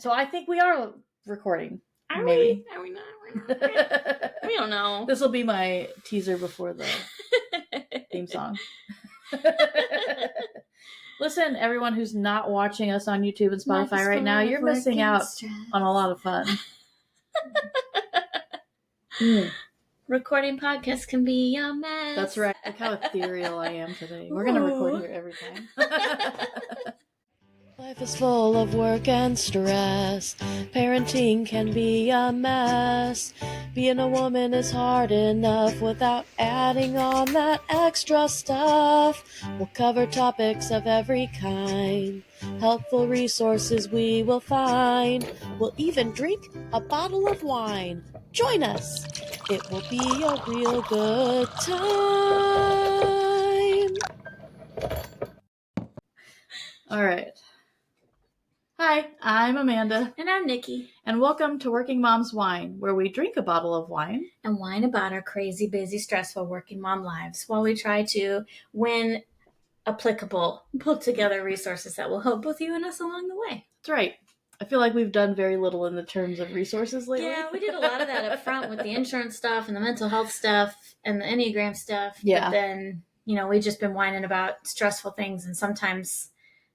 So I think we are recording. Are maybe. we? Are we not? We're not. We don't know. This will be my teaser before the theme song. Listen, everyone who's not watching us on YouTube and Spotify right now, you're missing out on a lot of fun. Recording podcasts can be a mess. That's right. Look how ethereal I am today. We're going to record here every time. Life is full of work and stress. Parenting can be a mess. Being a woman is hard enough without adding on that extra stuff. We'll cover topics of every kind. Helpful resources we will find. We'll even drink a bottle of wine. Join us. It will be a real good time. All right. Hi, I'm Amanda. And I'm Nikki. And welcome to Working Mom's Wine, where we drink a bottle of wine. And whine about our crazy, busy, stressful working mom lives while we try to win applicable, put together resources that will help both you and us along the way. That's right. I feel like we've done very little in the terms of resources lately. Yeah, we did a lot of that up front with the insurance stuff and the mental health stuff and the Enneagram stuff. Yeah. But then, we've just been whining about stressful things, and sometimes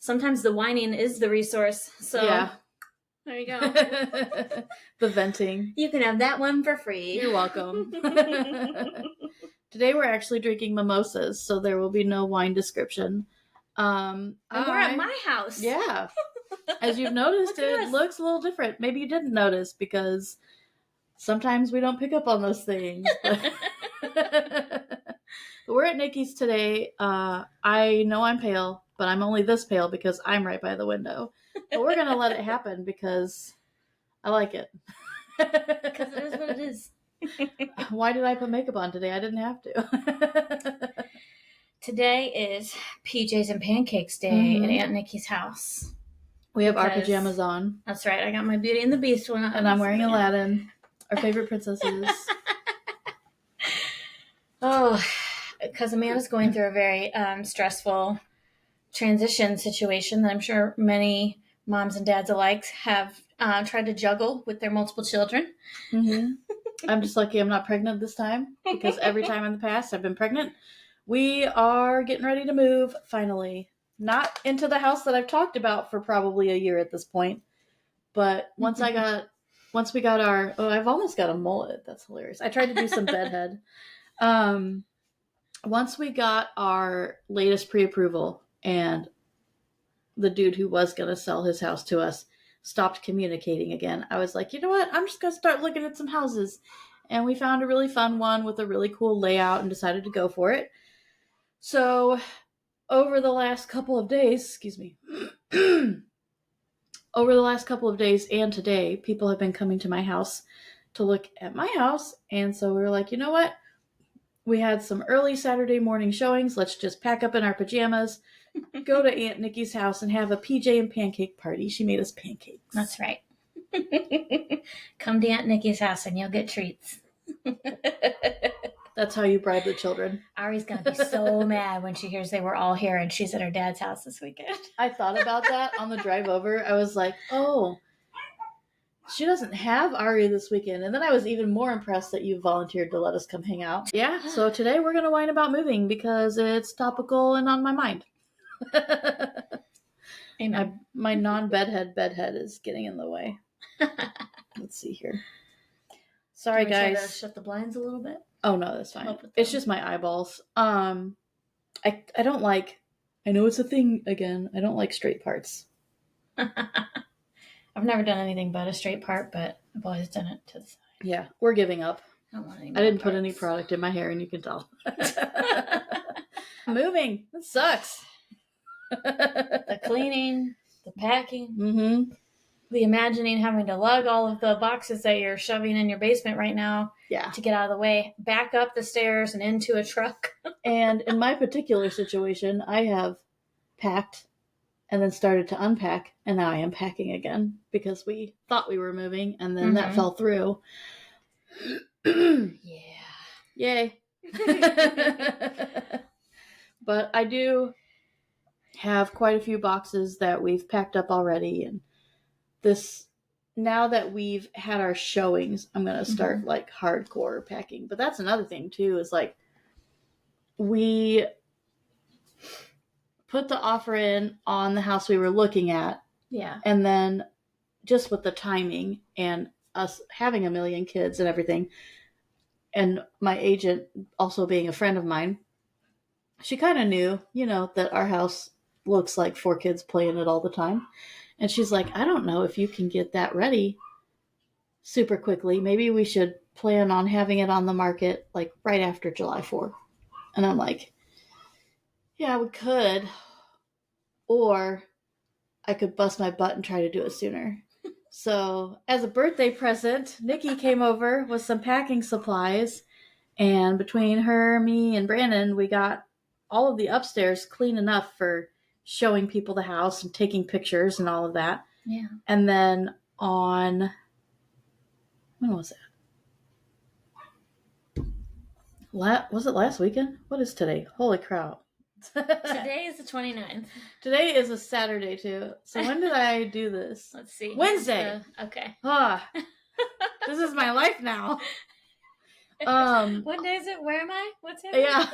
the whining is the resource. So yeah. There you go. The venting. You can have that one for free. You're welcome. Today we're actually drinking mimosas, so there will be no wine description. And we're at my house. Yeah. As you've noticed, it looks a little different. Maybe you didn't notice because sometimes we don't pick up on those things. But we're at Nikki's today. I know I'm pale, but I'm only this pale because I'm right by the window. But we're going to let it happen because I like it. Because it is what it is. Why did I put makeup on today? I didn't have to. Today is PJs and Pancakes Day at Aunt Nikki's house. We have our pajamas on. That's right. I got my Beauty and the Beast one on. And I'm wearing Aladdin, our favorite princesses. Oh, because Amanda's going through a very stressful transition situation that I'm sure many moms and dads alike have tried to juggle with their multiple children. Mm-hmm. I'm just lucky I'm not pregnant this time, because every time in the past I've been pregnant. We are getting ready to move, finally. Not into the house that I've talked about for probably a year at this point. But once we got our... Oh, I've almost got a mullet. That's hilarious. I tried to do some bedhead. Once we got our latest pre-approval and the dude who was going to sell his house to us stopped communicating again, I was like, you know what? I'm just going to start looking at some houses. And we found a really fun one with a really cool layout and decided to go for it. So over the last couple of days, and today, people have been coming to my house to look at my house. And so we were like, you know what? We had some early Saturday morning showings. Let's just pack up in our pajamas, go to Aunt Nikki's house, and have a PJ and pancake party. She made us pancakes. That's right. Come to Aunt Nikki's house and you'll get treats. That's how you bribe the children. Ari's going to be so mad when she hears they were all here and she's at her dad's house this weekend. I thought about that on the drive over. I was like, oh, she doesn't have Ari this weekend. And then I was even more impressed that you volunteered to let us come hang out. Yeah, so today we're going to whine about moving because it's topical and on my mind. Amen. My non-bedhead is getting in the way. Let's see here. Sorry, guys. Try to shut the blinds a little bit? Oh, no, that's fine. It's just my eyeballs. I don't like... I know it's a thing again. I don't like straight parts. I've never done anything but a straight part, but I've always done it to the side. Yeah, we're giving up. I don't want any I didn't put any product in my hair, and you can tell. Moving. It sucks. The cleaning, the packing. Mm-hmm. The imagining having to lug all of the boxes that you're shoving in your basement right now to get out of the way, back up the stairs and into a truck. And in my particular situation, I have packed and then started to unpack, and now I am packing again because we thought we were moving, and then that fell through. Yeah. Yay. But I do have quite a few boxes that we've packed up already, and this now that we've had our showings, I'm going to start Mm-hmm. like hardcore packing. But that's another thing too, is like we put the offer in on the house we were looking at. Yeah. And then just with the timing and us having a million kids and everything, and my agent also being a friend of mine, she kind of knew, that our house looks like 4 kids play in it all the time. And she's like, I don't know if you can get that ready super quickly. Maybe we should plan on having it on the market like right after July 4th. And I'm like, yeah, we could. Or I could bust my butt and try to do it sooner. So, as a birthday present, Nikki came over with some packing supplies. And between her, me, and Brandon, we got all of the upstairs clean enough for showing people the house and taking pictures and all of that. Yeah. And then when was it? Was it last weekend? What is today? Holy crap. Today is the 29th. Today is a Saturday, too. So when did I do this? Let's see. Wednesday. Okay. This is my life now. What day is it? Where am I? What's happening? Yeah.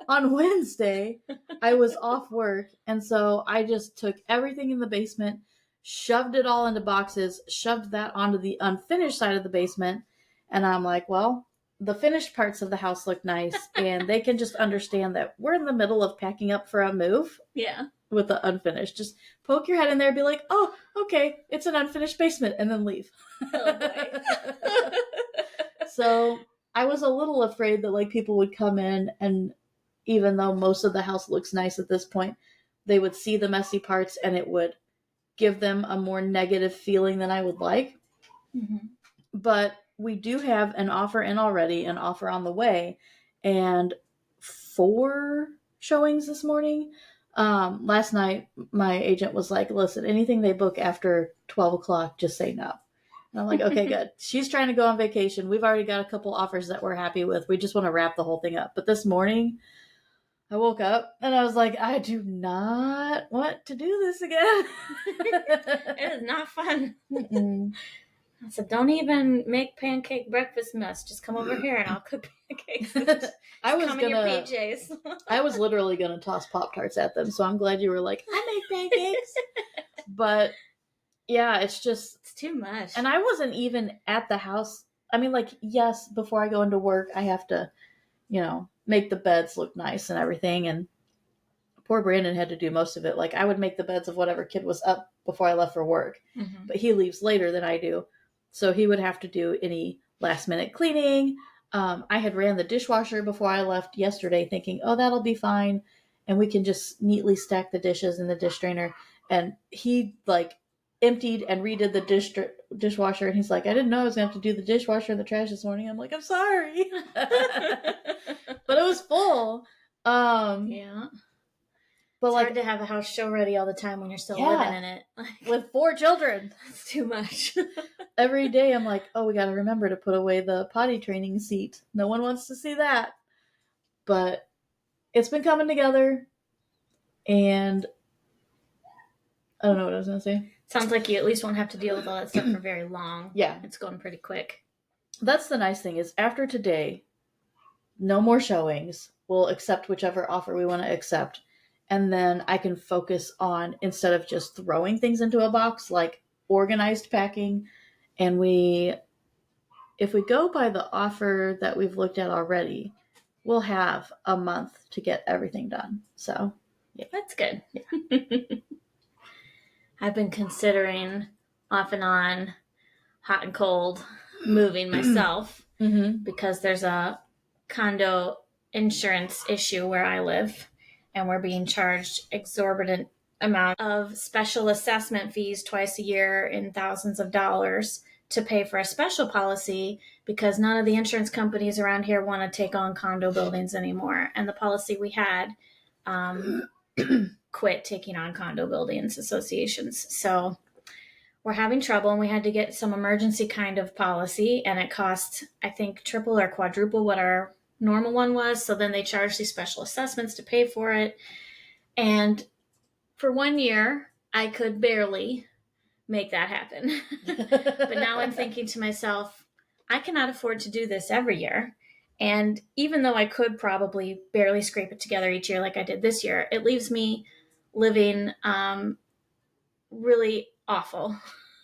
On Wednesday, I was off work, and so I just took everything in the basement, shoved it all into boxes, shoved that onto the unfinished side of the basement, and I'm like, well, the finished parts of the house look nice, and they can just understand that we're in the middle of packing up for a move. Yeah. With the unfinished. Just poke your head in there and be like, oh, okay, it's an unfinished basement, and then leave. Oh, boy. So I was a little afraid that like people would come in, and even though most of the house looks nice at this point, they would see the messy parts and it would give them a more negative feeling than I would like. Mm-hmm. But we do have an offer in already, an offer on the way, and 4 showings this morning. Last night, my agent was like, listen, anything they book after 12 o'clock, just say no. And I'm like, okay, good. She's trying to go on vacation. We've already got a couple offers that we're happy with. We just want to wrap the whole thing up. But this morning, I woke up and I was like, I do not want to do this again. It is not fun. Mm-mm. I said, don't even make pancake breakfast mess. Just come over here and I'll cook pancakes. I was come in your PJs. I was literally gonna toss Pop-Tarts at them, so I'm glad you were like, I make pancakes. But yeah, it's too much. And I wasn't even at the house. I mean, like, yes, before I go into work, I have to, make the beds look nice and everything. And poor Brandon had to do most of it. Like, I would make the beds of whatever kid was up before I left for work. Mm-hmm. But he leaves later than I do. So he would have to do any last minute cleaning. I had ran the dishwasher before I left yesterday thinking, oh, that'll be fine. And we can just neatly stack the dishes in the dish drainer. And he emptied and redid the dishwasher. And he's like, I didn't know I was going to have to do the dishwasher and the trash this morning. I'm like, I'm sorry. But it was full. Yeah. But it's hard to have a house show ready all the time when you're still living in it. With 4 children. That's too much. Every day I'm like, oh, we got to remember to put away the potty training seat. No one wants to see that. But it's been coming together. And I don't know what I was going to say. Sounds like you at least won't have to deal with all that stuff for very long. Yeah. It's going pretty quick. That's the nice thing is after today, no more showings. We'll accept whichever offer we want to accept. And then I can focus on, instead of just throwing things into a box, like organized packing. And if we go by the offer that we've looked at already, we'll have a month to get everything done. So, yeah. That's good. Yeah. I've been considering off and on, hot and cold, moving myself because there's a condo insurance issue where I live, and we're being charged exorbitant amount of special assessment fees twice a year in thousands of dollars to pay for a special policy because none of the insurance companies around here want to take on condo buildings anymore. And the policy we had quit taking on condo buildings associations. So we're having trouble, and we had to get some emergency kind of policy, and it cost, I think, triple or quadruple what our normal one was. So then they charged these special assessments to pay for it. And for 1 year, I could barely make that happen. I'm thinking to myself, I cannot afford to do this every year. And even though I could probably barely scrape it together each year like I did this year, it leaves me living really awful.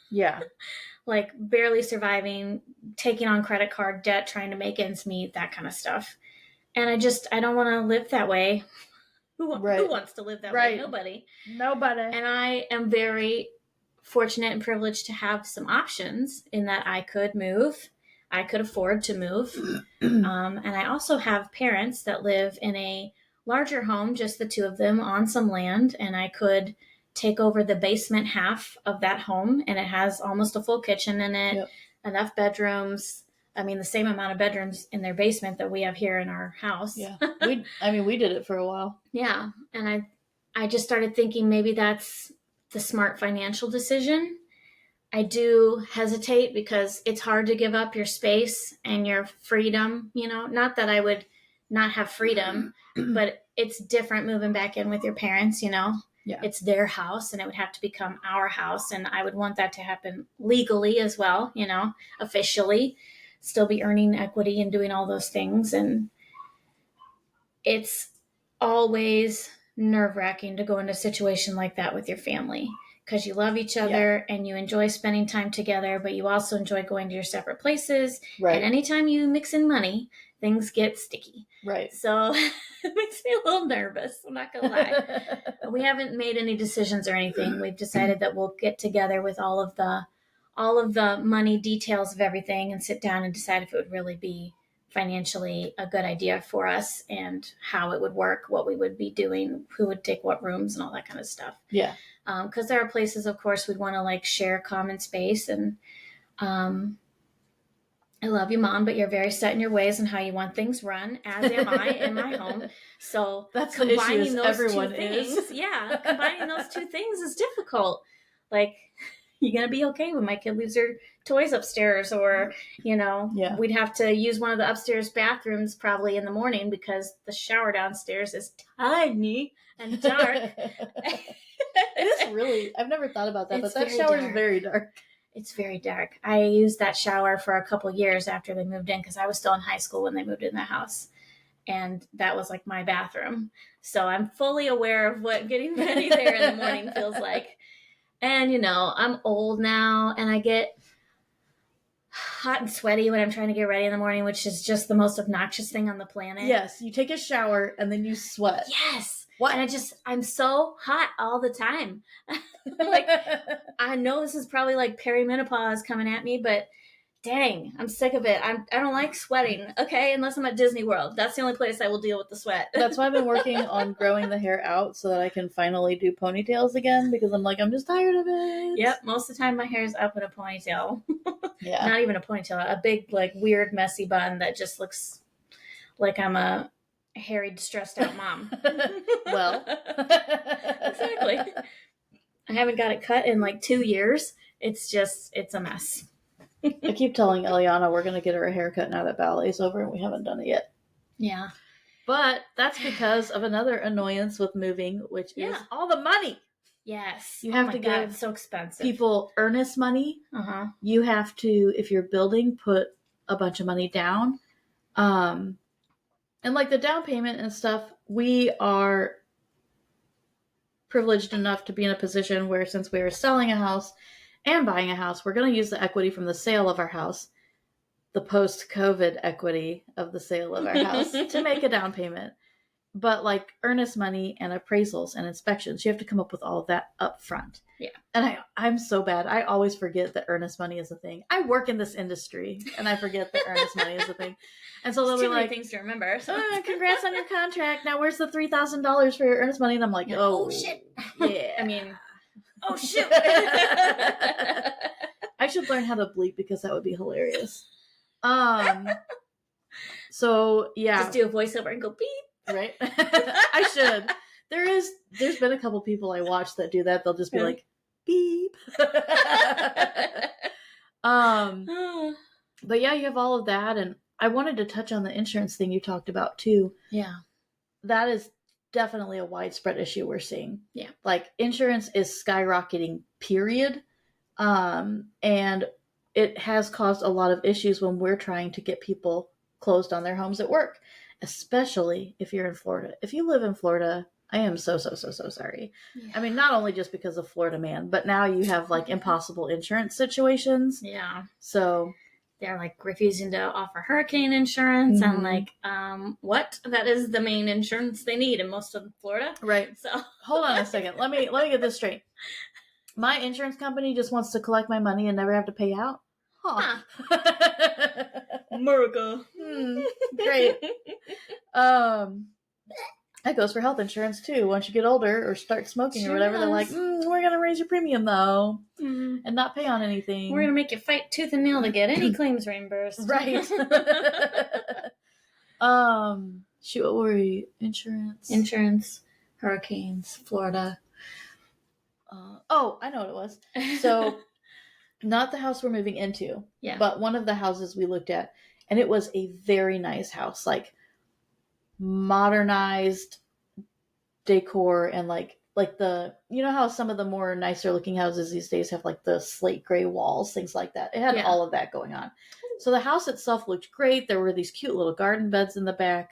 Yeah. Like barely surviving, taking on credit card debt, trying to make ends meet, that kind of stuff. And I don't want to live that way. Who wants to live that way? Nobody. And I am very fortunate and privileged to have some options in that I could move. I could afford to move. And I also have parents that live in a larger home, just the two of them on some land. And I could take over the basement half of that home. And it has almost a full kitchen in it, enough bedrooms. I mean, the same amount of bedrooms in their basement that we have here in our house. Yeah. We did it for a while. Yeah. And I just started thinking maybe that's the smart financial decision. I do hesitate because it's hard to give up your space and your freedom, not that I would not have freedom, but it's different moving back in with your parents, Yeah. It's their house and it would have to become our house. And I would want that to happen legally as well, officially, still be earning equity and doing all those things. And it's always nerve-wracking to go into a situation like that with your family because you love each other and you enjoy spending time together, but you also enjoy going to your separate places. Right. And anytime you mix in money, things get sticky. Right. So it makes me a little nervous. I'm not going to lie. We haven't made any decisions or anything. We've decided that we'll get together with all of the money details of everything and sit down and decide if it would really be financially a good idea for us and how it would work, what we would be doing, who would take what rooms and all that kind of stuff. Yeah. Because there are places, of course, we'd want to like share common space. And I love you, Mom, but you're very set in your ways and how you want things run, as am I in my home. So that's combining the issue, those two things, combining those two things is difficult. Like, you gonna be okay when my kid leaves her toys upstairs, or we'd have to use one of the upstairs bathrooms probably in the morning because the shower downstairs is tiny and dark. It is really, I've never thought about that, but that shower is very dark. It's very dark. I used that shower for a couple years after they moved in because I was still in high school when they moved in the house. And that was like my bathroom. So I'm fully aware of what getting ready there in the morning feels like. And, I'm old now and I get hot and sweaty when I'm trying to get ready in the morning, which is just the most obnoxious thing on the planet. Yes. You take a shower and then you sweat. Yes. What? And I'm so hot all the time. Like, I know this is probably like perimenopause coming at me, but dang, I'm sick of it. I don't like sweating, okay? Unless I'm at Disney World. That's the only place I will deal with the sweat. That's why I've been working on growing the hair out so that I can finally do ponytails again because I'm just tired of it. Yep, most of the time my hair is up in a ponytail. Yeah. Not even a ponytail, a big, like, weird, messy bun that just looks like I'm a harried, stressed out mom. Well. Exactly. I haven't got it cut in like 2 years. It's a mess. I keep telling Eliana we're going to get her a haircut now that ballet's over and we haven't done it yet. Yeah. But that's because of another annoyance with moving, which is all the money. Yes. You have to give it's so expensive. people earnest money. Uh-huh. You have to, if you're building, put a bunch of money down. And like the down payment and stuff, we are privileged enough to be in a position where since we are selling a house and buying a house, we're going to use the equity from the sale of our house, the post-COVID equity of the sale of our house to make a down payment. But like earnest money and appraisals and inspections, you have to come up with all of that up front. Yeah. And I'm so bad. I always forget that earnest money is a thing. I work in this industry and I forget that earnest money is a thing. And so they'll be like, things to remember. So. Congrats on your contract. Now where's the $3,000 for your earnest money? And I'm like, oh shit. Yeah. I mean, oh shoot. I should learn how to bleep because that would be hilarious. So yeah. Just do a voiceover and go beep. Right? I should. There's been a couple people I watch that do that. They'll just be like, beep. But yeah, you have all of that. And I wanted to touch on the insurance thing you talked about too. Yeah. That is definitely a widespread issue we're seeing. Yeah. Like insurance is skyrocketing, period. And it has caused a lot of issues when we're trying to get people closed on their homes at work, especially if you're in Florida. If you live in Florida, I am so sorry. Yeah. I mean, not only just because of Florida man, but now you have like impossible insurance situations. Yeah. So they're like refusing to offer hurricane insurance and like what? That is the main insurance they need in most of Florida. Right. So hold on a second. Let me get this straight. My insurance company just wants to collect my money and never have to pay out? Huh. America. Great. That goes for health insurance too. Once you get older or start smoking or whatever, they're like, we're going to raise your premium though and not pay on anything. We're going to make you fight tooth and nail to get any claims reimbursed. Right. Shoot, what were we? Insurance, hurricanes, Florida. I know what it was. So, not the house we're moving into, but one of the houses we looked at, and it was a very nice house, like modernized decor and like the, you know how some of the more nicer looking houses these days have like the slate gray walls, things like that. It had all of that going on. So the house itself looked great. There were these cute little garden beds in the back.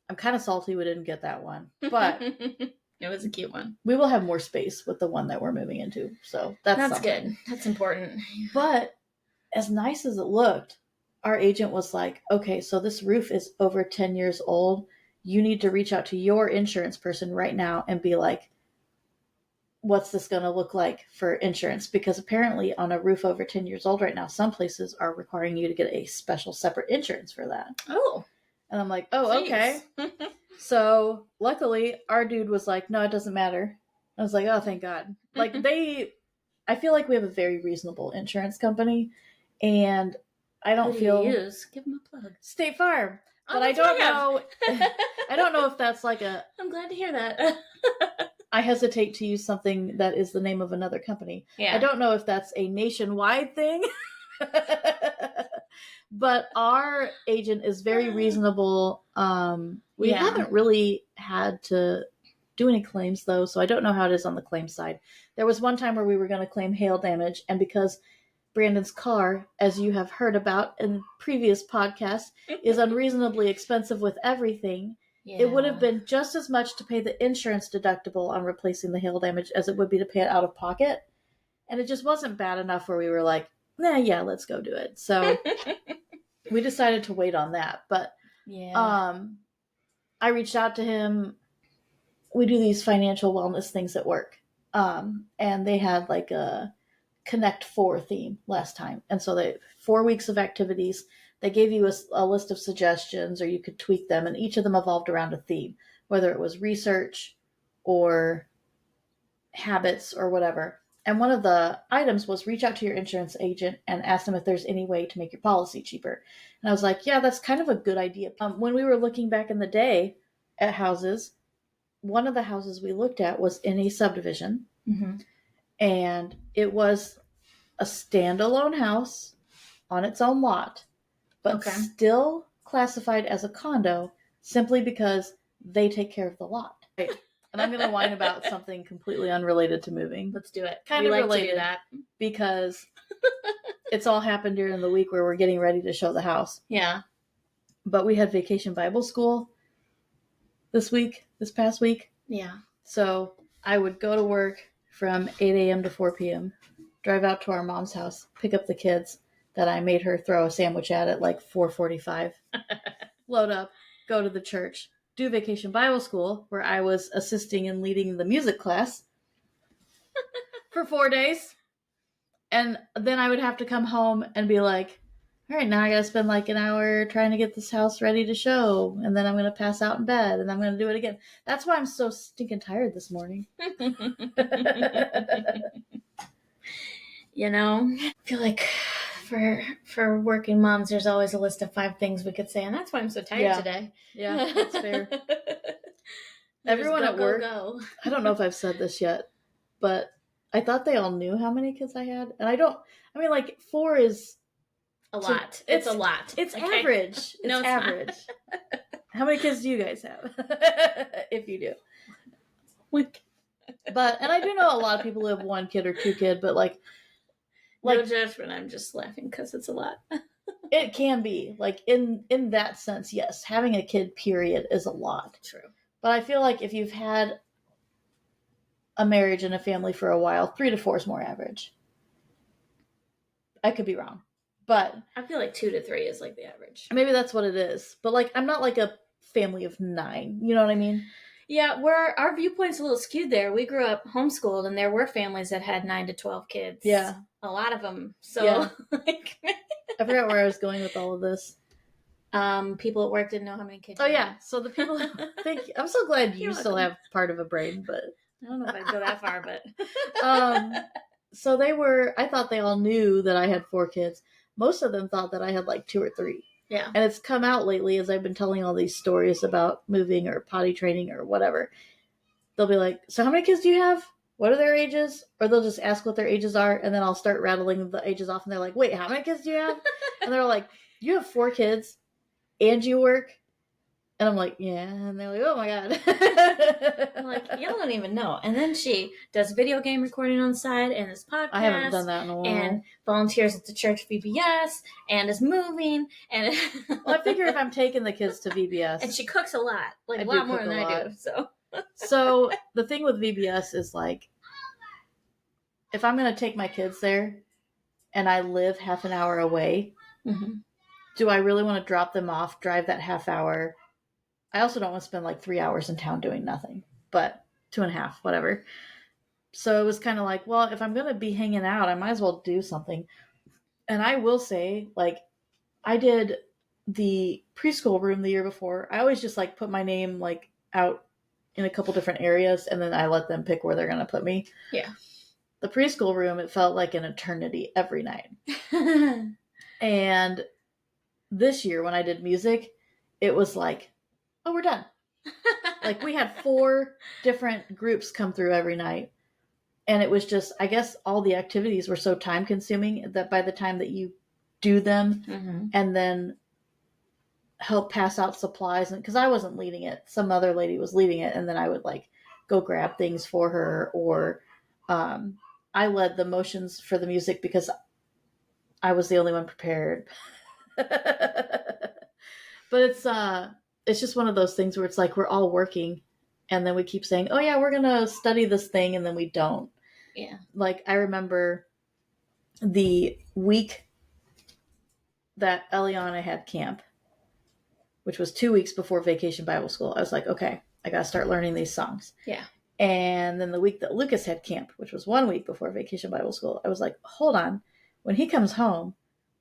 I'm kind of salty we didn't get that one, but it was a cute one. We will have more space with the one that we're moving into, so that's good. That's important. But as nice as it looked, our agent was like, okay, so this roof is over 10 years old. You need to reach out to your insurance person right now and be like, what's this going to look like for insurance? Because apparently on a roof over 10 years old right now, some places are requiring you to get a special separate insurance for that. Oh. And I'm like, oh, okay. So luckily our dude was like, no, it doesn't matter. I was like, oh, thank God. Like I feel like we have a very reasonable insurance company, and I don't feel. Who do you use? Give them a plug. State Farm. But I don't know. I don't know if that's like a. I'm glad to hear that. I hesitate to use something that is the name of another company. Yeah. I don't know if that's a nationwide thing. But our agent is very reasonable. We haven't really had to do any claims though, so I don't know how it is on the claim side. There was one time where we were going to claim hail damage, and because Brandon's car, as you have heard about in previous podcasts, is unreasonably expensive with everything, it would have been just as much to pay the insurance deductible on replacing the hail damage as it would be to pay it out of pocket. And it just wasn't bad enough where we were like, let's go do it. So we decided to wait on that. But I reached out to him. We do these financial wellness things at work. And they had like a Connect 4 theme last time. And so they 4 weeks of activities. They gave you a list of suggestions, or you could tweak them. And each of them evolved around a theme, whether it was research or habits or whatever. And one of the items was reach out to your insurance agent and ask them if there's any way to make your policy cheaper. And I was like, yeah, that's kind of a good idea. When we were looking back in the day at houses, one of the houses we looked at was in a subdivision. Mm-hmm. And it was a standalone house on its own lot, but still classified as a condo simply because they take care of the lot. Right. And I'm going to whine about something completely unrelated to moving. Let's do it. Kind of related to do that because it's all happened during the week where we're getting ready to show the house. Yeah. But we had Vacation Bible School this past week. Yeah. So I would go to work from 8 a.m. to 4 p.m., drive out to our mom's house, pick up the kids that I made her throw a sandwich at like 4:45, load up, go to the church, do Vacation Bible School, where I was assisting and leading the music class for 4 days. And then I would have to come home and be like, all right, now I got to spend like an hour trying to get this house ready to show. And then I'm going to pass out in bed and I'm going to do it again. That's why I'm so stinking tired this morning. I feel like for working moms, there's always a list of 5 things we could say. And that's why I'm so tired today. Yeah, that's fair. Everyone at work, I don't know if I've said this yet, but I thought they all knew how many kids I had. And like 4 is a lot. It's a lot. It's average. It's average. How many kids do you guys have? If you do. And I do know a lot of people who have 1 kid or 2 kids, but like No judgment. I'm just laughing because it's a lot. It can be. Like, in that sense, yes. Having a kid, period, is a lot. True. But I feel like if you've had a marriage and a family for a while, 3 to 4 is more average. I could be wrong. But I feel like 2 to 3 is like the average. maybe that's what it is. But, like, I'm not like a family of 9. You know what I mean? Yeah, our viewpoint's a little skewed there. We grew up homeschooled, and there were families that had 9 to 12 kids. Yeah. A lot of them. So, yeah. I forgot where I was going with all of this. People at work didn't know how many kids. Oh, yeah. So the people, I'm so glad you still have part of a brain, but I don't know if I'd go that far, but so I thought they all knew that I had 4 kids. Most of them thought that I had like 2 or 3. Yeah. And it's come out lately as I've been telling all these stories about moving or potty training or whatever. They'll be like, so how many kids do you have? What are their ages? Or they'll just ask what their ages are, and then I'll start rattling the ages off, and they're like, wait, how many kids do you have? And they're like, you have 4 kids, and you work? And I'm like, yeah. And they're like, oh my God. I'm like, y'all don't even know. And then she does video game recording on the side and this podcast. I haven't done that in a while. And volunteers at the church VBS and is moving. And well, I figure if I'm taking the kids to VBS. And she cooks a lot. Like a lot more than I do. So the thing with VBS is like, if I'm going to take my kids there and I live half an hour away, do I really want to drop them off, drive that half hour? I also don't want to spend like 3 hours in town doing nothing, but 2.5, whatever. So it was kind of like, well, if I'm going to be hanging out, I might as well do something. And I will say, like, I did the preschool room the year before. I always just like put my name like out in a couple different areas, and then I let them pick where they're going to put me. Yeah. The preschool room, it felt like an eternity every night. And this year when I did music, it was like, oh, we're done. Like, we had 4 different groups come through every night. And it was just, I guess all the activities were so time consuming that by the time that you do them and then help pass out supplies, and because I wasn't leading it, some other lady was leading it, and then I would like go grab things for her, or I led the motions for the music because I was the only one prepared. But it's just one of those things where it's like we're all working, and then we keep saying, oh yeah, we're going to study this thing, and then we don't. Yeah. Like, I remember the week that Eliana had camp, which was 2 weeks before Vacation Bible School. I was like, okay, I got to start learning these songs. Yeah. And then the week that Lucas had camp, which was 1 week before Vacation Bible School, I was like, hold on. When he comes home,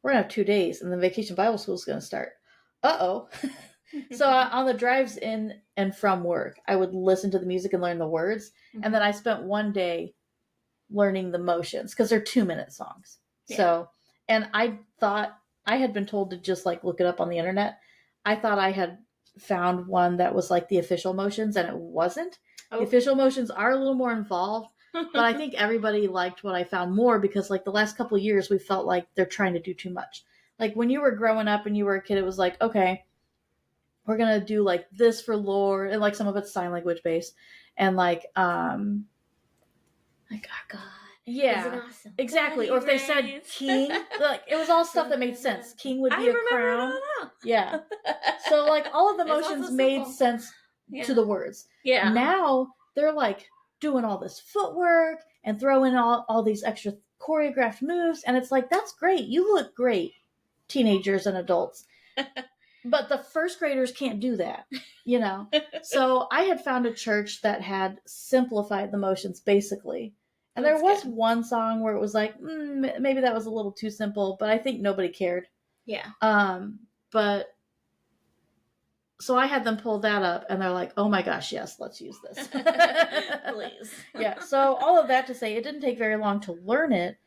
we're going to have 2 days, and then Vacation Bible School is going to start. Uh-oh. So on the drives in and from work, I would listen to the music and learn the words. And then I spent 1 day learning the motions because they're 2-minute songs. Yeah. So, and I thought I had been told to just like look it up on the internet. I thought I had found one that was like the official motions, and it wasn't. Oh. The official motions are a little more involved, but I think everybody liked what I found more because like the last couple of years, we felt like they're trying to do too much. Like when you were growing up and you were a kid, it was like, okay, we're going to do like this for lore, and like some of it's sign language based, and like our God. Yeah, awesome. Exactly. Or if they said king, like it was all stuff that made sense. King would be a crown. Yeah. So like all of the motions made sense to the words. Yeah. Now they're like doing all this footwork and throwing all these extra choreographed moves, and it's like, that's great. You look great, teenagers and adults. But the first graders can't do that, you know? So I had found a church that had simplified the motions basically. And there was one song where it was like, maybe that was a little too simple, but I think nobody cared. Yeah. But so I had them pull that up, and they're like, oh my gosh, yes, let's use this. Please. Yeah. So all of that to say, it didn't take very long to learn it.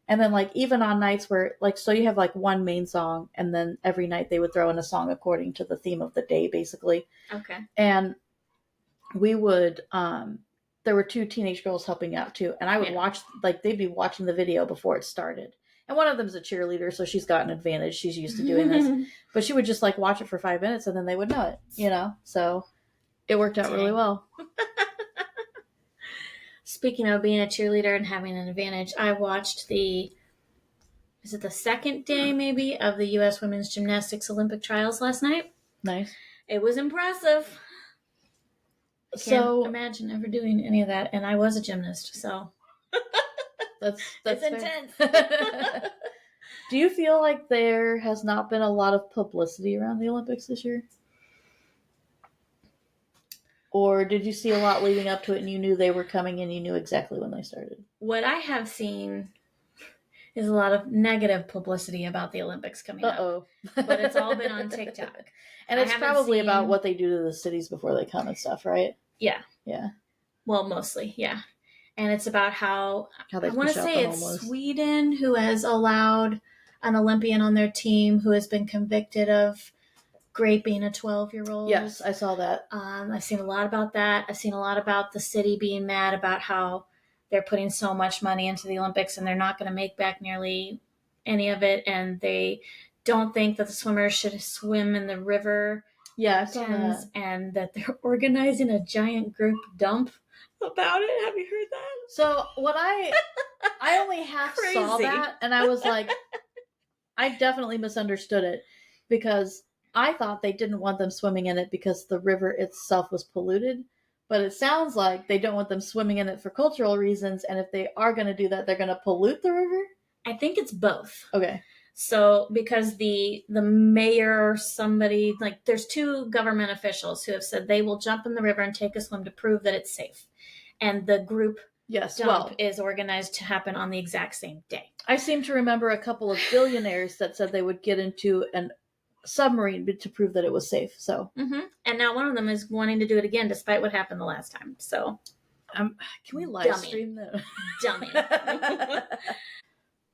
And then like, even on nights where like, so you have like one main song, and then every night they would throw in a song according to the theme of the day, basically. Okay. And we would, there were 2 teenage girls helping out too. And I would watch, like they'd be watching the video before it started. And one of them's a cheerleader, so she's got an advantage. She's used to doing this. But she would just like watch it for 5 minutes, and then they would know it, you know? So it worked out really well. Speaking of being a cheerleader and having an advantage, I watched the is it the second day maybe of the U.S. Women's Gymnastics Olympic trials last night. Nice. It was impressive. I can't imagine ever doing any of that, and I was a gymnast, so that's it's intense. Do you feel like there has not been a lot of publicity around the Olympics this year? Or did you see a lot leading up to it and you knew they were coming and you knew exactly when they started? What I have seen is a lot of negative publicity about the Olympics coming up. But it's all been on TikTok. And it's probably about what they do to the cities before they come and stuff, right? Yeah. Yeah. Well, mostly, yeah. And it's about how they I want to say it's Sweden who has allowed an Olympian on their team who has been convicted of raping a 12-year-old. Yes, I saw that. I've seen a lot about that. I've seen a lot about the city being mad about how they're putting so much money into the Olympics and they're not going to make back nearly any of it. And they don't think that the swimmers should swim in the river. Yeah, I saw that. And that they're organizing a giant group dump about it. Have you heard that? So what I only half saw that, and I was like, I definitely misunderstood it because I thought they didn't want them swimming in it because the river itself was polluted. But it sounds like they don't want them swimming in it for cultural reasons, and if they are going to do that, they're going to pollute the river? I think it's both. Okay. So because the mayor or somebody, like there's two government officials who have said they will jump in the river and take a swim to prove that it's safe. And the group dump is organized to happen on the exact same day. I seem to remember a couple of billionaires that said they would get into an submarine to prove that it was safe. So, and now one of them is wanting to do it again, despite what happened the last time. So, can we live stream that? Dummy.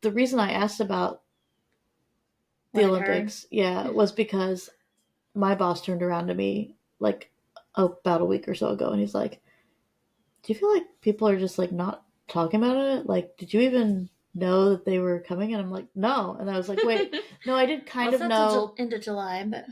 The reason I asked about the Olympics, was because my boss turned around to me like about a week or so ago, and he's like, "Do you feel like people are just like not talking about it? Like, did you even know that they were coming?" And I'm like, "No." And I was like, "Wait, no, I did kind of know into July, but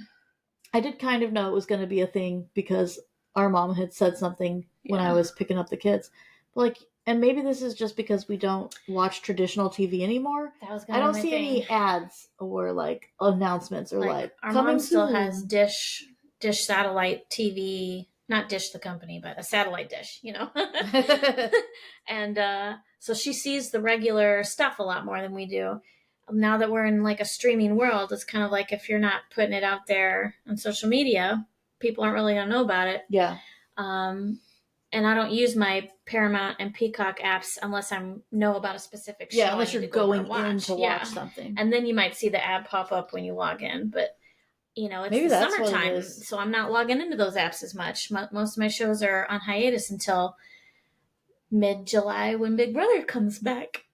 I did kind of know it was going to be a thing because our mom had said something when I was picking up the kids. But like, and maybe this is just because we don't watch traditional TV anymore. I don't see any ads or like announcements or like our mom still has dish satellite TV, not Dish the company, but a satellite dish, you know. And so she sees the regular stuff a lot more than we do. Now that we're in like a streaming world, it's kind of like if you're not putting it out there on social media, people aren't really going to know about it. Yeah. And I don't use my Paramount and Peacock apps unless I know about a specific show. Yeah, unless you're going in to watch something. And then you might see the ad pop up when you log in. But, you know, it's the summertime, so I'm not logging into those apps as much. Most of my shows are on hiatus until mid-July when Big Brother comes back.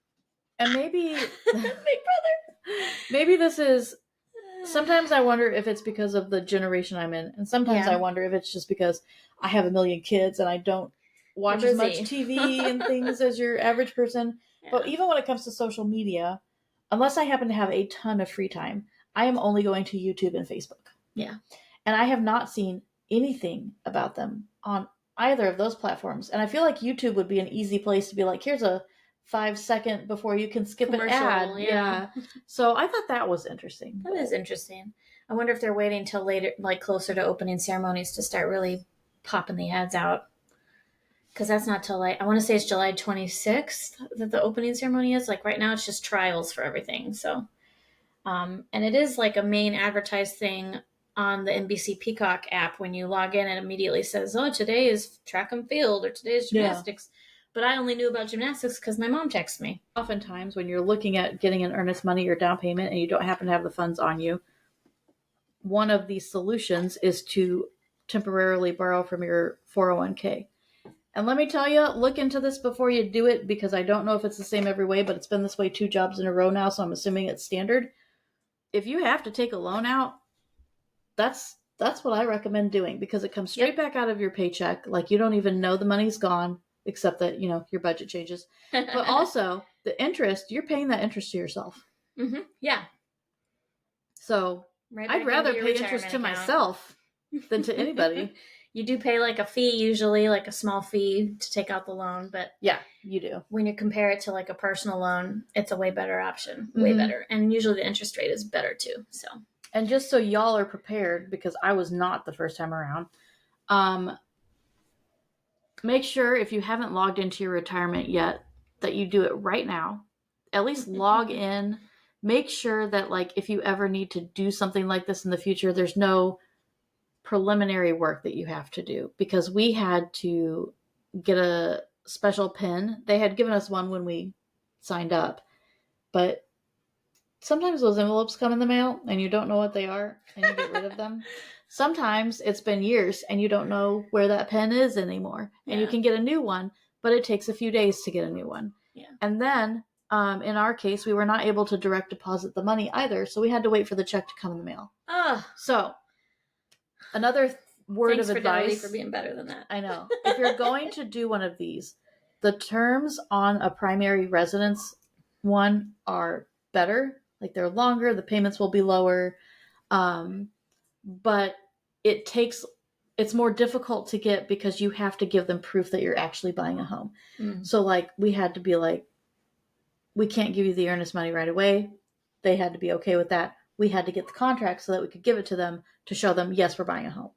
And maybe... Big Brother! Maybe this is... Sometimes I wonder if it's because of the generation I'm in. And sometimes I wonder if it's just because I have a million kids and I don't watch as much TV and things as your average person. Yeah. But even when it comes to social media, unless I happen to have a ton of free time, I am only going to YouTube and Facebook. Yeah. And I have not seen anything about them on either of those platforms. And I feel like YouTube would be an easy place to be like, here's a 5-second before you can skip an ad. Yeah. So I thought that was interesting. That is interesting. I wonder if they're waiting till later, like closer to opening ceremonies to start really popping the ads out. Because that's not till I want to say it's July 26th that the opening ceremony is. Like right now it's just trials for everything. So, and it is like a main advertised thing on the NBC Peacock app. When you log in, it immediately says, oh, today is track and field or today is gymnastics. Yeah. But I only knew about gymnastics because my mom texted me. Oftentimes when you're looking at getting an earnest money or down payment and you don't happen to have the funds on you, one of the solutions is to temporarily borrow from your 401k. And let me tell you, look into this before you do it because I don't know if it's the same every way, but it's been this way 2 jobs in a row now, so I'm assuming it's standard. If you have to take a loan out, that's what I recommend doing because it comes straight back out of your paycheck. Like you don't even know the money's gone. Except that, you know, your budget changes. But also, the interest, you're paying that interest to yourself. Mm-hmm. Yeah. So, I'd rather pay interest to myself than to anybody. You do pay like a fee usually, like a small fee to take out the loan, but Yeah, you do. when you compare it to like a personal loan, it's a way better option, way better. And usually the interest rate is better too. So, and just so y'all are prepared, because I was not the first time around, make sure if you haven't logged into your retirement yet that you do it right now. At least log in. Make sure that, like, if you ever need to do something like this in the future, there's no preliminary work that you have to do, because we had to get a special PIN. They had given us one when we signed up, but sometimes those envelopes come in the mail and you don't know what they are and you get rid of them. Sometimes it's been years and you don't know where that pen is anymore, and you can get a new one, but it takes a few days to get a new one. Yeah. And then in our case, we were not able to direct deposit the money either, so we had to wait for the check to come in the mail. So another word Thanks of advice for being better than that. I know. If you're going to do one of these, the terms on a primary residence one are better. Like, they're longer, the payments will be lower, but it's more difficult to get because you have to give them proof that you're actually buying a home. So, like, we had to be like, we can't give you the earnest money right away. They had to be okay with that. We had to get the contract so that we could give it to them to show them, yes, we're buying a home.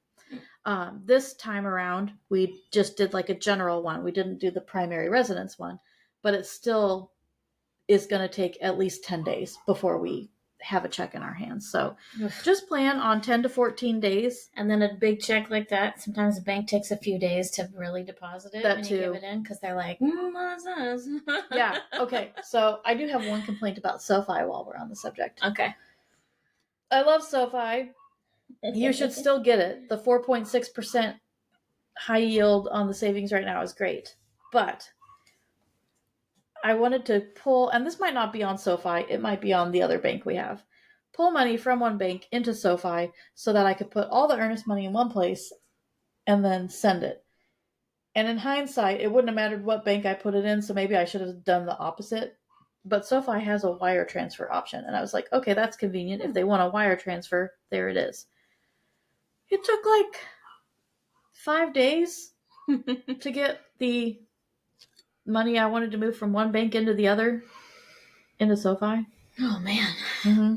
This time around, we just did like a general one. We didn't do the primary residence one, but it still is going to take at least 10 days before we have a check in our hands. So just plan on 10 to 14 days. And then a big check like that, sometimes the bank takes a few days to really deposit it when you give it in, because they're like, what's this? Yeah. Okay. So I do have one complaint about SoFi while we're on the subject. Okay. I love SoFi. You should still get it. The 4.6% high yield on the savings right now is great. But I wanted to pull, and this might not be on SoFi, it might be on the other bank we have, pull money from one bank into SoFi so that I could put all the earnest money in one place and then send it. And in hindsight, it wouldn't have mattered what bank I put it in, so maybe I should have done the opposite. But SoFi has a wire transfer option, and I was like, okay, that's convenient. If they want a wire transfer, there it is. It took like 5 days to get the money I wanted to move from one bank into the other, into SoFi. Oh, man. Mm-hmm.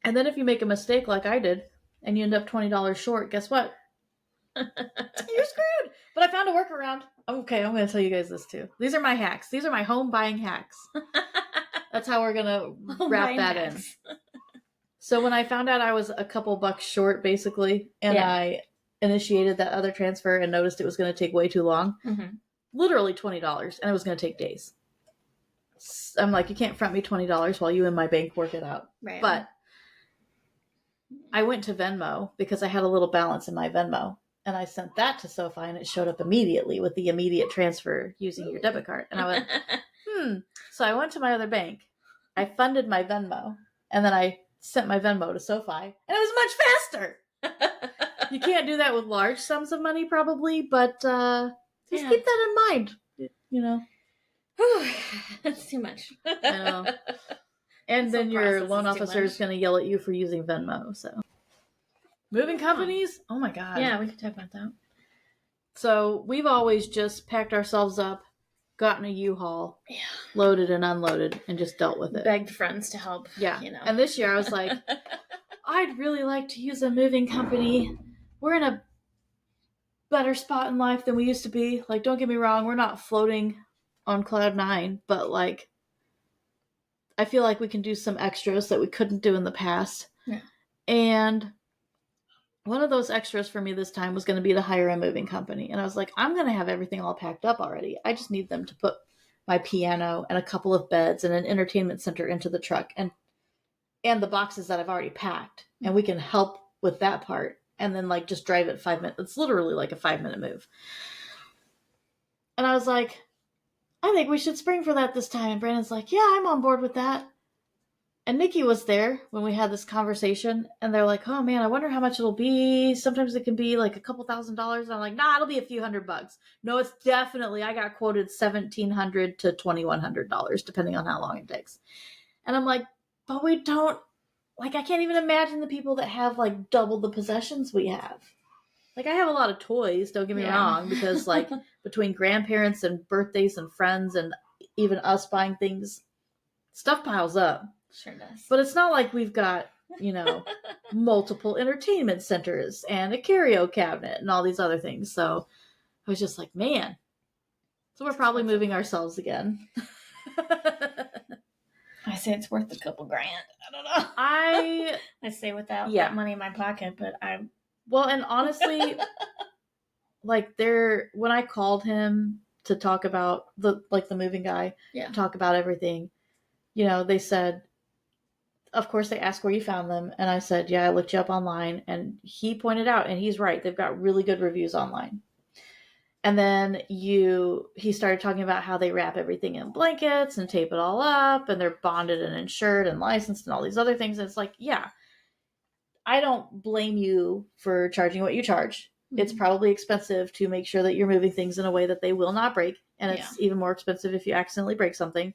And then if you make a mistake like I did, and you end up $20 short, guess what? You're screwed. But I found a workaround. Okay, I'm going to tell you guys this too. These are my hacks. These are my home buying hacks. That's how we're going to wrap that in. So when I found out I was a couple bucks short, basically, and I initiated that other transfer and noticed it was going to take way too long, literally $20, and it was going to take days. I'm like, you can't front me $20 while you and my bank work it out. Right. But I went to Venmo because I had a little balance in my Venmo, and I sent that to SoFi, and it showed up immediately with the immediate transfer using your debit card. And I went, So I went to my other bank, I funded my Venmo, and then I sent my Venmo to SoFi, and it was much faster. You can't do that with large sums of money, probably, but just keep that in mind. You know, that's too much. I know. And then your loan officer is going to yell at you for using Venmo. So, moving companies? Oh my God. Yeah, we could talk about that. So we've always just packed ourselves up, gotten a U-Haul, loaded and unloaded, and just dealt with it. Begged friends to help. Yeah. You know. And this year I was like, I'd really like to use a moving company. We're in a better spot in life than we used to be. Like, don't get me wrong, we're not floating on cloud 9, but like, I feel like we can do some extras that we couldn't do in the past. Yeah. And one of those extras for me this time was going to be to hire a moving company. And I was like, I'm going to have everything all packed up already. I just need them to put my piano and a couple of beds and an entertainment center into the truck and the boxes that I've already packed. And we can help with that part. And then like just drive it 5 minutes. It's literally like a 5-minute move. And I was like, I think we should spring for that this time. And Brandon's like, yeah, I'm on board with that. And Nikki was there when we had this conversation, and they're like, oh man, I wonder how much it'll be. Sometimes it can be like a couple $1,000s. And I'm like, nah, it'll be a few $100. No, it's definitely, I got quoted $1,700 to $2,100, depending on how long it takes. And I'm like, but we don't, like, I can't even imagine the people that have like double the possessions we have. Like, I have a lot of toys, don't get me wrong, because, like, between grandparents and birthdays and friends and even us buying things, stuff piles up. Sure does. But it's not like we've got, multiple entertainment centers and a curio cabinet and all these other things. So I was just like, man. So we're probably moving ourselves again. I say it's worth a couple grand. I don't know. I say without that money in my pocket, but Well, and honestly, like when I called him to talk about the moving guy, to talk about everything, they said, of course they asked where you found them. And I said, yeah, I looked you up online. And he pointed out, and he's right, they've got really good reviews online. And then he started talking about how they wrap everything in blankets and tape it all up, and they're bonded and insured and licensed and all these other things. And it's like, yeah, I don't blame you for charging what you charge. Mm-hmm. It's probably expensive to make sure that you're moving things in a way that they will not break. And it's even more expensive if you accidentally break something.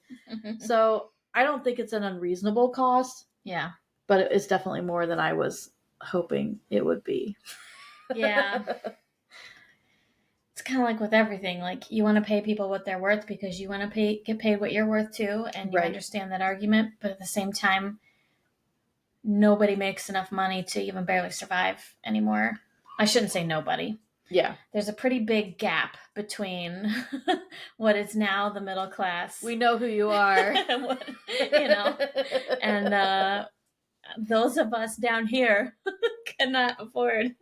So I don't think it's an unreasonable cost. Yeah. But it's definitely more than I was hoping it would be. Yeah. It's kind of like with everything. Like, you want to pay people what they're worth because you want to get paid what you're worth too. And you understand that argument. But at the same time, nobody makes enough money to even barely survive anymore. I shouldn't say nobody. Yeah. There's a pretty big gap between what is now the middle class. We know who you are. And those of us down here cannot afford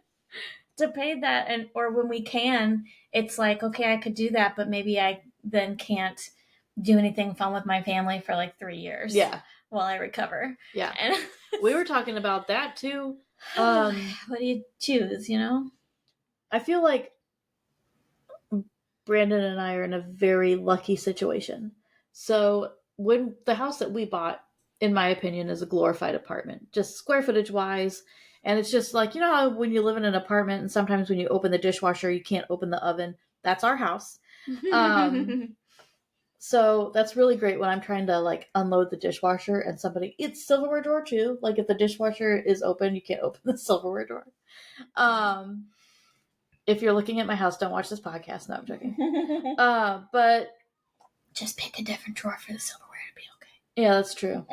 to pay that. Or when we can, it's like, okay, I could do that, but maybe I then can't do anything fun with my family for like 3 years. Yeah. While I recover. Yeah. And we were talking about that too. What do you choose, I feel like Brandon and I are in a very lucky situation. So when the house that we bought, in my opinion, is a glorified apartment, just square footage wise. And it's just like, how when you live in an apartment and sometimes when you open the dishwasher, you can't open the oven. That's our house. So that's really great when I'm trying to like unload the dishwasher and it's silverware drawer too. Like if the dishwasher is open, you can't open the silverware drawer. If you're looking at my house, don't watch this podcast. No, I'm joking. But just pick a different drawer for the silverware to be okay. Yeah, that's true.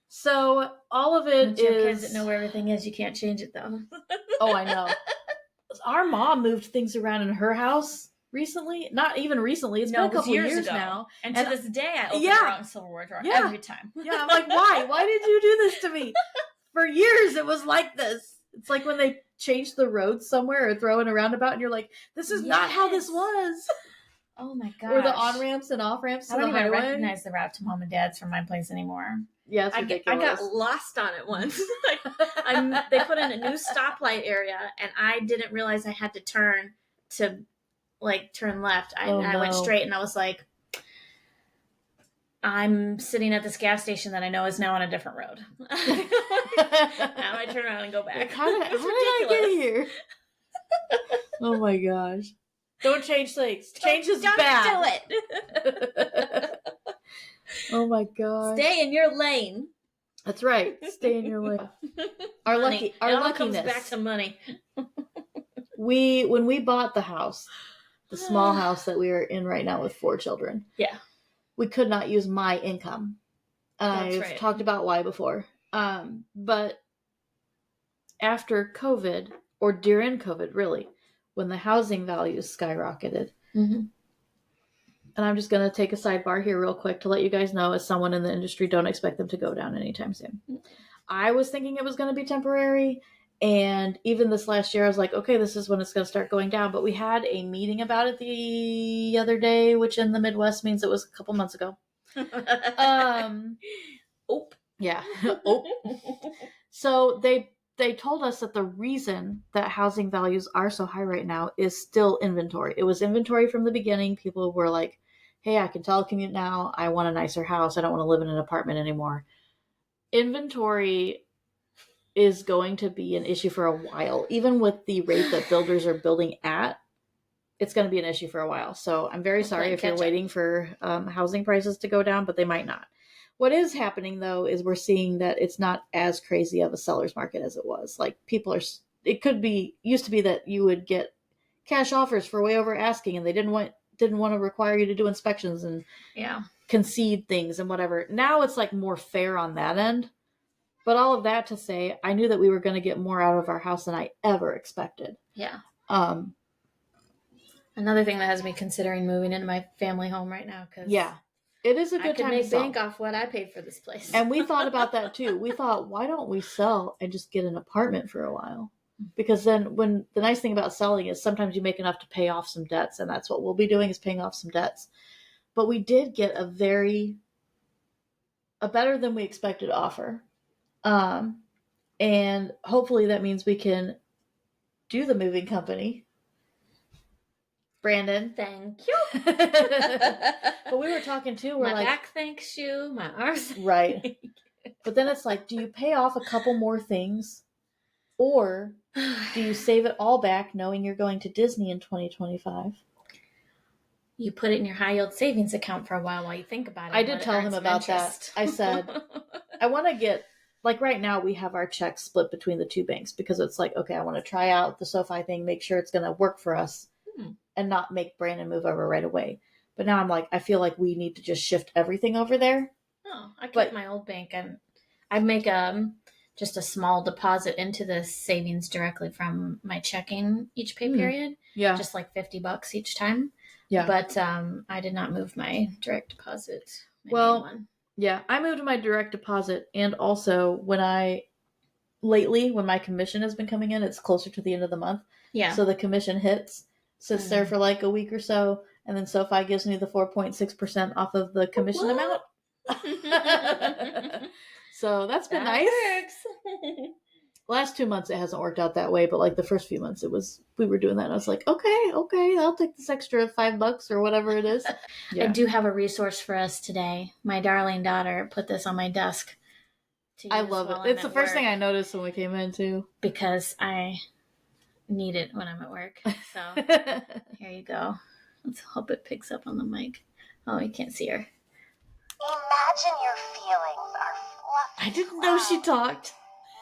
So all of it your kids that know where everything is, you can't change it though. Oh, I know. Our mom moved things around in her house recently. Not even recently. It's been a couple years ago. Now. And to this day, I open the wrong silverware drawer every time. Yeah, I'm like, why? Why did you do this to me? For years, it was like this. It's like when they change the road somewhere or throw in a roundabout, and you're like, this is not how this was. Oh my gosh. Or the on-ramps and off-ramps to the highway. I don't even recognize the route to mom and dad's from my place anymore. Yeah, it's ridiculous. I got lost on it once. They put in a new stoplight area, and I didn't realize I had to turn left. I went straight, and I was like, I'm sitting at this gas station that I know is now on a different road. Now I turn around and go back. How did I get here? Oh my gosh. Don't change things. Change is bad. Don't do it. Oh my god. Stay in your lane. That's right. Stay in your lane. Our luckiness. Comes back to money. When we bought the house, the small house that we are in right now with 4 children. Yeah. We could not use my income. And I've talked about why before. But after COVID, or during COVID, really, when the housing values skyrocketed. Mm-hmm. And I'm just going to take a sidebar here real quick to let you guys know, as someone in the industry, don't expect them to go down anytime soon. Mm-hmm. I was thinking it was going to be temporary. And even this last year, I was like, okay, this is when it's going to start going down. But we had a meeting about it the other day, which in the Midwest means it was a couple months ago. Yeah. So they told us that the reason that housing values are so high right now is still inventory. It was inventory from the beginning. People were like, hey, I can telecommute now. I want a nicer house. I don't want to live in an apartment anymore. Inventory is going to be an issue for a while. Even with the rate that builders are building at, it's going to be an issue for a while. So I'm very sorry if you're waiting for housing prices to go down, but they might not. What is happening, though, is we're seeing that it's not as crazy of a seller's market as it was. Like, people are it could be, used to be that you would get cash offers for way over asking, and they didn't want to require you to do inspections and concede things and whatever. Now it's like more fair on that end. But all of that to say, I knew that we were going to get more out of our house than I ever expected. Yeah. Another thing that has me considering moving into my family home right now, because it is a good time to sell. I could make bank off what I paid for this place. And we thought about that too. We thought, why don't we sell and just get an apartment for a while? Because then, when the nice thing about selling is sometimes you make enough to pay off some debts, and that's what we'll be doing, is paying off some debts. But we did get a better than we expected offer. And hopefully that means we can do the moving company. Brandon, thank you. But we were talking too. We're my back thanks you. My arms. Right. But then it's like, do you pay off a couple more things, or do you save it all back, knowing you're going to Disney in 2025? You put it in your high yield savings account for a while you think about it. I did tell him about that. I said, I want to get, like, right now we have our checks split between the two banks, because it's like, okay, I want to try out the SoFi thing, make sure it's going to work for us, and not make Brandon move over right away. But now I'm like, I feel like we need to just shift everything over there. Oh, I kept my old bank, and I make just a small deposit into the savings directly from my checking each pay period. Yeah. Just like $50 each time. Yeah. But I did not move my direct deposit. Yeah, I moved my direct deposit, and also when my commission has been coming in, it's closer to the end of the month. Yeah. So the commission sits there for like a week or so, and then SoFi gives me the 4.6% off of the commission amount. So that's been nice. Works. Last 2 months it hasn't worked out that way, but like the first few months we were doing that, and I was like, okay, I'll take this extra $5 or whatever it is. Yeah. I do have a resource for us today. My darling daughter put this on my desk. I love it. It's the first thing I noticed when we came in too. Because I need it when I'm at work. So here you go. Let's hope it picks up on the mic. Oh, you can't see her. Imagine your feelings are fluffy. I didn't know she talked.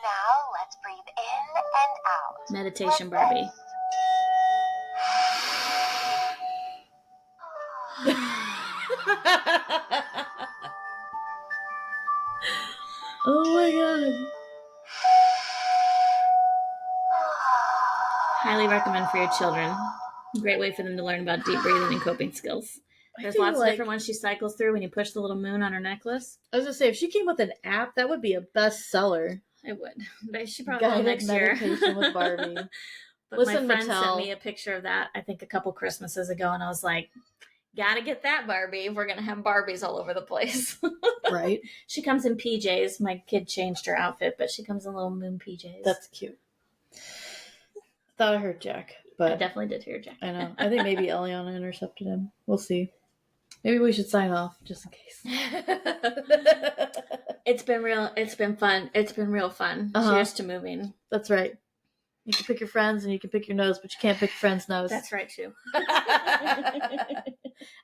Now let's breathe in and out. Meditation Barbie. Oh my god. Highly recommend for your children. Great way for them to learn about deep breathing and coping skills. There's lots of different ones she cycles through when you push the little moon on her necklace. I was going to say, if she came with an app, that would be a bestseller. It would. But she probably will next year. Meditation with Barbie. But listen, my friend sent me a picture of that, I think, a couple Christmases ago, and I was like, gotta get that Barbie if we're going to have Barbies all over the place. Right. She comes in PJs. My kid changed her outfit, but she comes in little moon PJs. That's cute. I thought I heard Jack, but I definitely did hear Jack. I know. I think maybe Eliana intercepted him. We'll see. Maybe we should sign off just in case. It's been fun. It's been real fun. Cheers to moving. That's right. You can pick your friends and you can pick your nose, but you can't pick your friend's nose. That's right, too.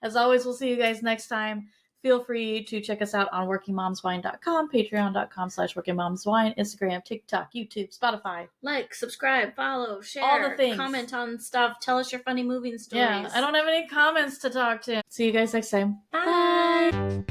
As always, we'll see you guys next time. Feel free to check us out on workingmomswine.com, patreon.com/workingmomswine, Instagram, TikTok, YouTube, Spotify. Like, subscribe, follow, share. All the things. Comment on stuff. Tell us your funny moving stories. Yeah, I don't have any comments to talk to. See you guys next time. Bye.